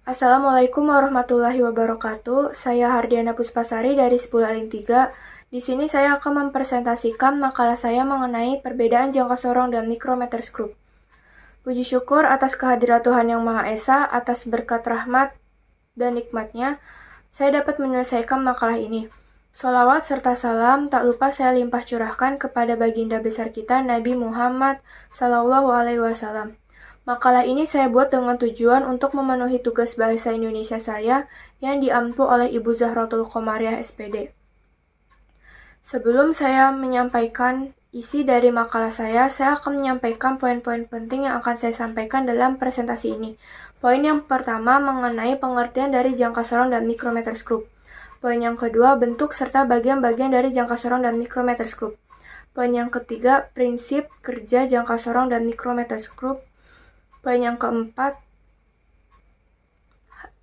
Assalamualaikum warahmatullahi wabarakatuh. Saya Hardiana Puspasari dari 10 3. Di sini saya akan mempresentasikan makalah saya mengenai perbedaan jangka sorong dan micrometers group. Puji syukur atas kehadirat Tuhan Yang Maha Esa, atas berkat rahmat dan nikmatnya, saya dapat menyelesaikan makalah ini. Sholawat serta salam tak lupa saya limpah curahkan kepada baginda besar kita Nabi Muhammad SAW. Makalah ini saya buat dengan tujuan untuk memenuhi tugas bahasa Indonesia saya yang diampu oleh Ibu Zahratul Qomariah SPD. Sebelum saya menyampaikan isi dari makalah saya akan menyampaikan poin-poin penting yang akan saya sampaikan dalam presentasi ini. Poin yang pertama mengenai pengertian dari jangka sorong dan micrometers group. Poin yang kedua, bentuk serta bagian-bagian dari jangka sorong dan micrometers group. Poin yang ketiga, prinsip kerja jangka sorong dan micrometers group. Poin yang keempat,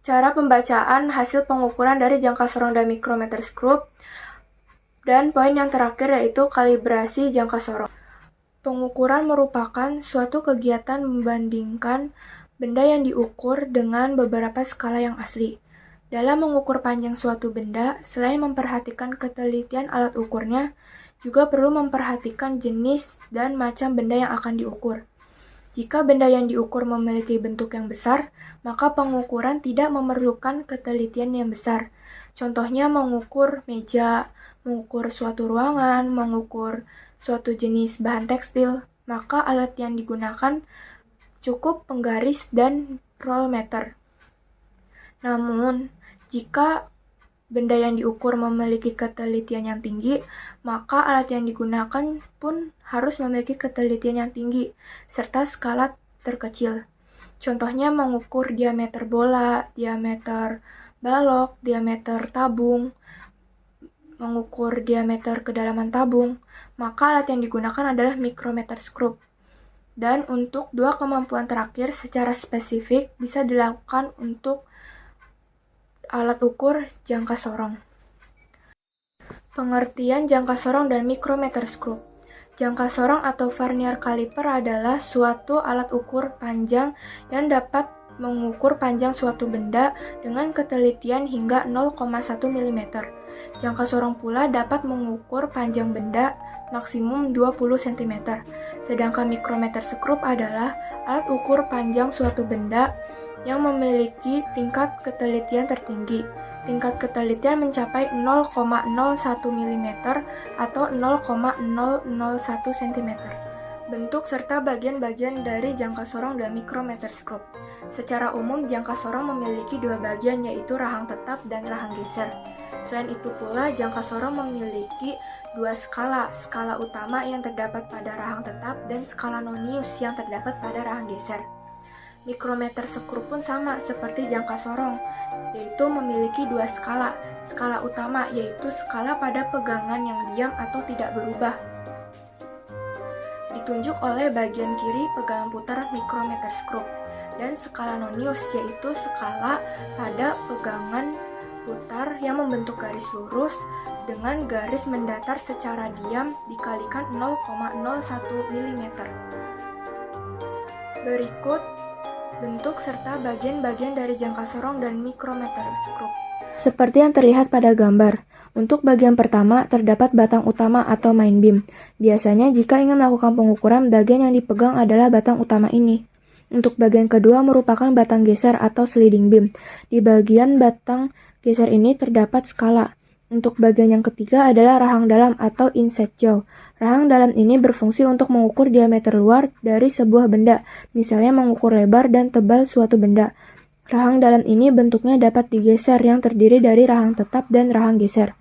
cara pembacaan hasil pengukuran dari jangka sorong dan micrometers group. Dan poin yang terakhir yaitu kalibrasi jangka sorong. Pengukuran merupakan suatu kegiatan membandingkan benda yang diukur dengan beberapa skala yang asli. Dalam mengukur panjang suatu benda, selain memperhatikan ketelitian alat ukurnya, juga perlu memperhatikan jenis dan macam benda yang akan diukur. Jika benda yang diukur memiliki bentuk yang besar, maka pengukuran tidak memerlukan ketelitian yang besar. Contohnya mengukur meja, mengukur suatu ruangan, mengukur suatu jenis bahan tekstil, maka alat yang digunakan cukup penggaris dan roll meter. Namun, jika benda yang diukur memiliki ketelitian yang tinggi, maka alat yang digunakan pun harus memiliki ketelitian yang tinggi, serta skala terkecil. Contohnya mengukur diameter bola, diameter balok, diameter tabung, mengukur diameter kedalaman tabung, maka alat yang digunakan adalah micrometers group. Dan untuk dua kemampuan terakhir secara spesifik bisa dilakukan untuk alat ukur jangka sorong. Pengertian jangka sorong dan micrometers group. Jangka sorong atau vernier caliper adalah suatu alat ukur panjang yang dapat mengukur panjang suatu benda dengan ketelitian hingga 0,1 mm. Jangka sorong pula dapat mengukur panjang benda maksimum 20 cm. Sedangkan micrometers group adalah alat ukur panjang suatu benda yang memiliki tingkat ketelitian tertinggi. Tingkat ketelitian mencapai 0,01 mm atau 0,001 cm. Bentuk serta bagian-bagian dari jangka sorong dan micrometers group. Secara umum, jangka sorong memiliki dua bagian, yaitu rahang tetap dan rahang geser. Selain itu pula, jangka sorong memiliki dua skala, skala utama yang terdapat pada rahang tetap dan skala nonius yang terdapat pada rahang geser. Micrometers group pun sama seperti jangka sorong, yaitu memiliki dua skala. Skala utama yaitu skala pada pegangan yang diam atau tidak berubah, ditunjuk oleh bagian kiri pegangan putar micrometers group, dan skala nonius yaitu skala pada pegangan putar yang membentuk garis lurus dengan garis mendatar secara diam dikalikan 0,01 mm. Berikut bentuk serta bagian-bagian dari jangka sorong dan micrometers group. Seperti yang terlihat pada gambar, untuk bagian pertama terdapat batang utama atau main beam. Biasanya jika ingin melakukan pengukuran, bagian yang dipegang adalah batang utama ini. Untuk bagian kedua merupakan batang geser atau sliding beam. Di bagian batang geser ini terdapat skala. Untuk bagian yang ketiga adalah rahang dalam atau inside jaw. Rahang dalam ini berfungsi untuk mengukur diameter luar dari sebuah benda, misalnya mengukur lebar dan tebal suatu benda. Rahang dalam ini bentuknya dapat digeser yang terdiri dari rahang tetap dan rahang geser.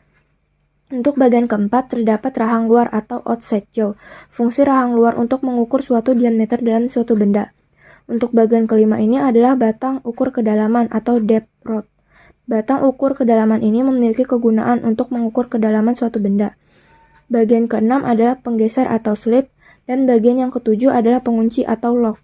Untuk bagian keempat terdapat rahang luar atau outside jaw. Fungsi rahang luar untuk mengukur suatu diameter dalam suatu benda. Untuk bagian kelima ini adalah batang ukur kedalaman atau depth rod. Batang ukur kedalaman ini memiliki kegunaan untuk mengukur kedalaman suatu benda. Bagian keenam adalah penggeser atau slit, dan bagian yang ketujuh adalah pengunci atau lock.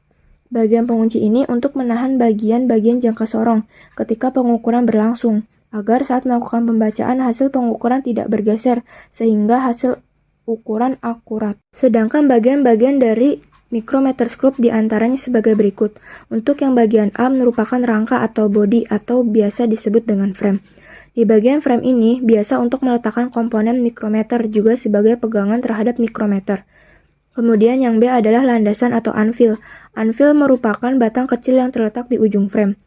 Bagian pengunci ini untuk menahan bagian-bagian jangka sorong ketika pengukuran berlangsung, agar saat melakukan pembacaan hasil pengukuran tidak bergeser, sehingga hasil ukuran akurat. Sedangkan bagian-bagian dari micrometerscope diantaranya sebagai berikut. Untuk yang bagian A merupakan rangka atau body atau biasa disebut dengan frame. Di bagian frame ini biasa untuk meletakkan komponen mikrometer juga sebagai pegangan terhadap mikrometer. Kemudian yang B adalah landasan atau anvil. Anvil merupakan batang kecil yang terletak di ujung frame.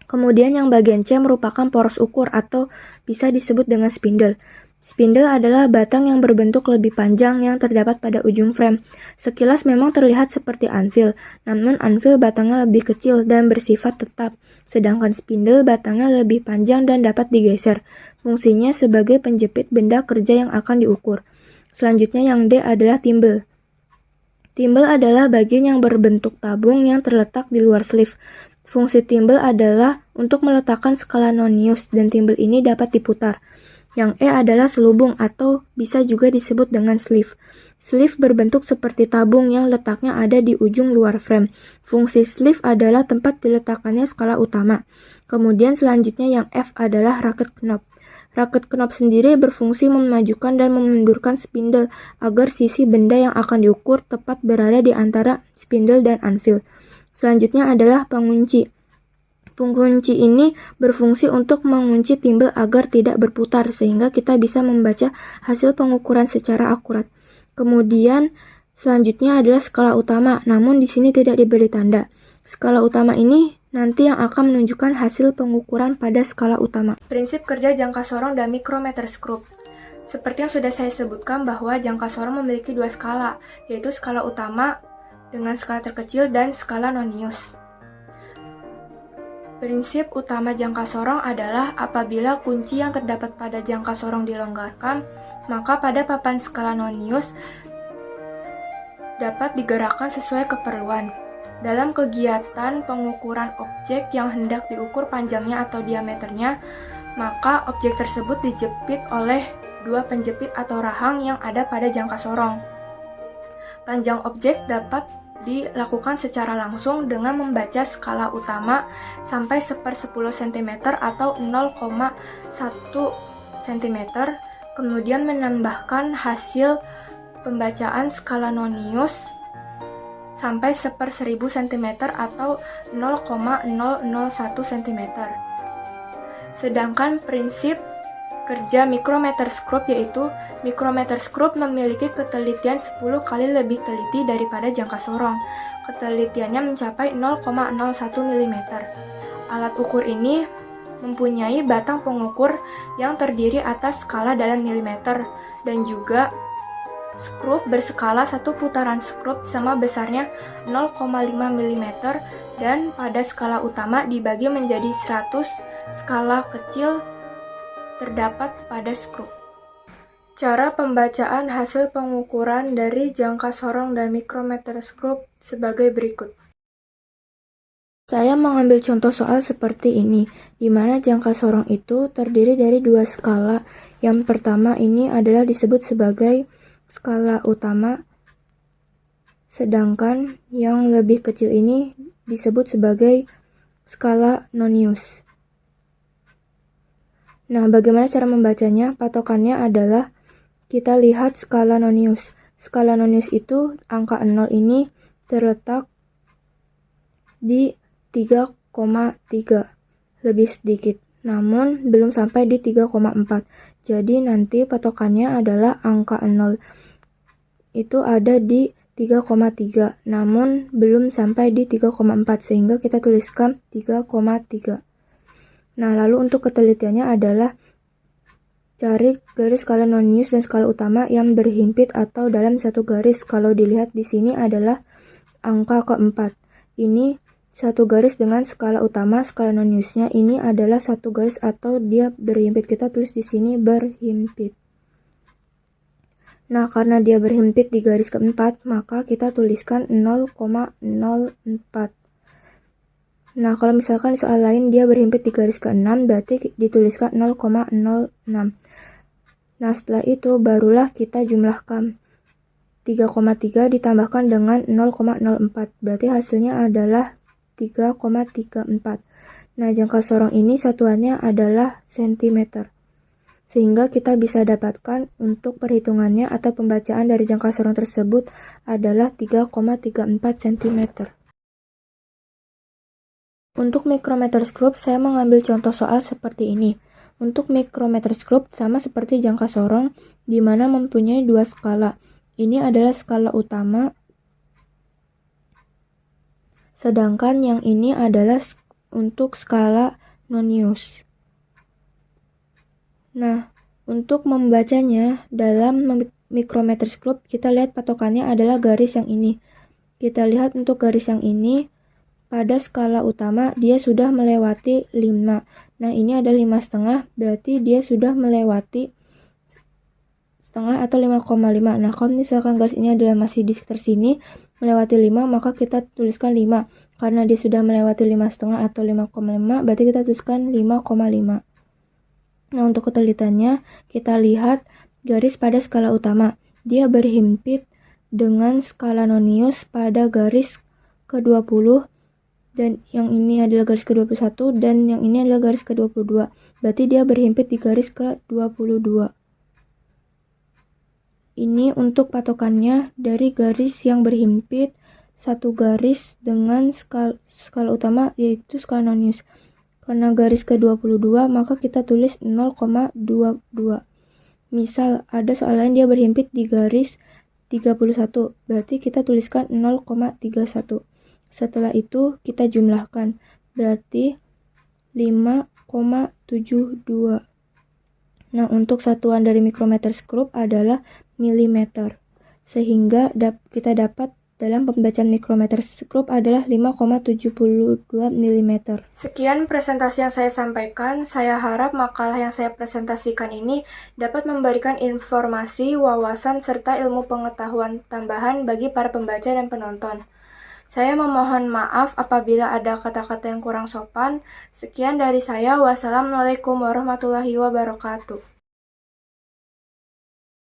Kemudian yang bagian C merupakan poros ukur atau bisa disebut dengan spindle. Spindle adalah batang yang berbentuk lebih panjang yang terdapat pada ujung frame. Sekilas memang terlihat seperti anvil, namun anvil batangnya lebih kecil dan bersifat tetap, sedangkan spindle batangnya lebih panjang dan dapat digeser. Fungsinya sebagai penjepit benda kerja yang akan diukur. Selanjutnya yang D adalah thimble. Thimble adalah bagian yang berbentuk tabung yang terletak di luar sleeve. Fungsi thimble adalah untuk meletakkan skala nonius dan thimble ini dapat diputar. Yang E adalah selubung atau bisa juga disebut dengan sleeve. Sleeve berbentuk seperti tabung yang letaknya ada di ujung luar frame. Fungsi sleeve adalah tempat diletakkannya skala utama. Kemudian selanjutnya yang F adalah racket knob. Racket knob sendiri berfungsi memajukan dan memundurkan spindle agar sisi benda yang akan diukur tepat berada di antara spindle dan anvil. Selanjutnya adalah pengunci. Pengunci ini berfungsi untuk mengunci thimble agar tidak berputar sehingga kita bisa membaca hasil pengukuran secara akurat. Kemudian selanjutnya adalah skala utama, namun di sini tidak diberi tanda. Skala utama ini nanti yang akan menunjukkan hasil pengukuran pada skala utama. Prinsip kerja jangka sorong dan micrometerscope. Seperti yang sudah saya sebutkan bahwa jangka sorong memiliki dua skala, yaitu skala utama dengan skala terkecil dan skala nonius. Prinsip utama jangka sorong adalah apabila kunci yang terdapat pada jangka sorong dilonggarkan, maka pada papan skala nonius dapat digerakkan sesuai keperluan. Dalam kegiatan pengukuran objek yang hendak diukur panjangnya atau diameternya, maka objek tersebut dijepit oleh dua penjepit atau rahang yang ada pada jangka sorong. Panjang objek dapat dilakukan secara langsung dengan membaca skala utama sampai 1/10 cm atau 0,1 cm, kemudian menambahkan hasil pembacaan skala nonius sampai 1/1000 cm atau 0,001 cm. Sedangkan prinsip kerja micrometerscope yaitu micrometerscope memiliki ketelitian 10 kali lebih teliti daripada jangka sorong. Ketelitiannya mencapai 0,01 mm. Alat ukur ini mempunyai batang pengukur yang terdiri atas skala dalam milimeter dan juga skrup berskala satu putaran skrup sama besarnya 0,5 mm dan pada skala utama dibagi menjadi 100 skala kecil terdapat pada skrup. Cara pembacaan hasil pengukuran dari jangka sorong dan micrometerscope sebagai berikut. Saya mengambil contoh soal seperti ini, di mana jangka sorong itu terdiri dari dua skala. Yang pertama ini adalah disebut sebagai skala utama, sedangkan yang lebih kecil ini disebut sebagai skala nonius. Nah, bagaimana cara membacanya? Patokannya adalah kita lihat skala nonius. Skala nonius itu angka 0 ini terletak di 3,3, lebih sedikit. Namun belum sampai di 3,4. Jadi nanti patokannya adalah angka 0 itu ada di 3,3, namun belum sampai di 3,4 sehingga kita tuliskan 3,3. Nah, lalu untuk ketelitiannya adalah cari garis skala nonius dan skala utama yang berhimpit atau dalam satu garis. Kalau dilihat di sini adalah angka keempat. Ini satu garis dengan skala utama, skala noniusnya ini adalah satu garis atau dia berhimpit. Kita tulis di sini berhimpit. Nah, karena dia berhimpit di garis keempat, maka kita tuliskan 0,04. Nah, kalau misalkan di soal lain dia berhimpit di garis ke-6, berarti dituliskan 0,06. Nah, setelah itu barulah kita jumlahkan 3,3 ditambahkan dengan 0,04. Berarti hasilnya adalah 3,34. Nah, jangka sorong ini satuannya adalah cm. sehingga kita bisa dapatkan untuk perhitungannya atau pembacaan dari jangka sorong tersebut adalah 3,34 cm. Untuk micrometerscope, saya mengambil contoh soal seperti ini. Untuk micrometerscope sama seperti jangka sorong, di mana mempunyai dua skala. Ini adalah skala utama, sedangkan yang ini adalah untuk skala Nonius. Nah, untuk membacanya dalam micrometerscope, kita lihat patokannya adalah garis yang ini. Kita lihat untuk garis yang ini, pada skala utama dia sudah melewati 5. Nah, ini ada 5,5, berarti dia sudah melewati setengah atau 5,5. Nah, kalau misalkan garis ini adalah masih di sekitar sini, melewati 5, maka kita tuliskan 5. Karena dia sudah melewati 5,5 atau 5,5, berarti kita tuliskan 5,5. Nah, untuk ketelitiannya, kita lihat garis pada skala utama. Dia berhimpit dengan skala Nonius pada garis ke-20, dan yang ini adalah garis ke-21, dan yang ini adalah garis ke-22. Berarti dia berhimpit di garis ke-22. Ini untuk patokannya dari garis yang berhimpit satu garis dengan skala utama, yaitu skala Nonius. Karena garis ke-22, maka kita tulis 0,22. Misal, ada soal lain dia berhimpit di garis 31, berarti kita tuliskan 0,31. Setelah itu, kita jumlahkan, berarti 5,72. Nah, untuk satuan dari micrometerscope adalah milimeter, sehingga kita dapat dalam pembacaan micrometerscope adalah 5,72 mm. Sekian presentasi yang saya sampaikan. Saya harap makalah yang saya presentasikan ini dapat memberikan informasi, wawasan, serta ilmu pengetahuan tambahan bagi para pembaca dan penonton. Saya memohon maaf apabila ada kata-kata yang kurang sopan. Sekian dari saya. Wassalamualaikum warahmatullahi wabarakatuh.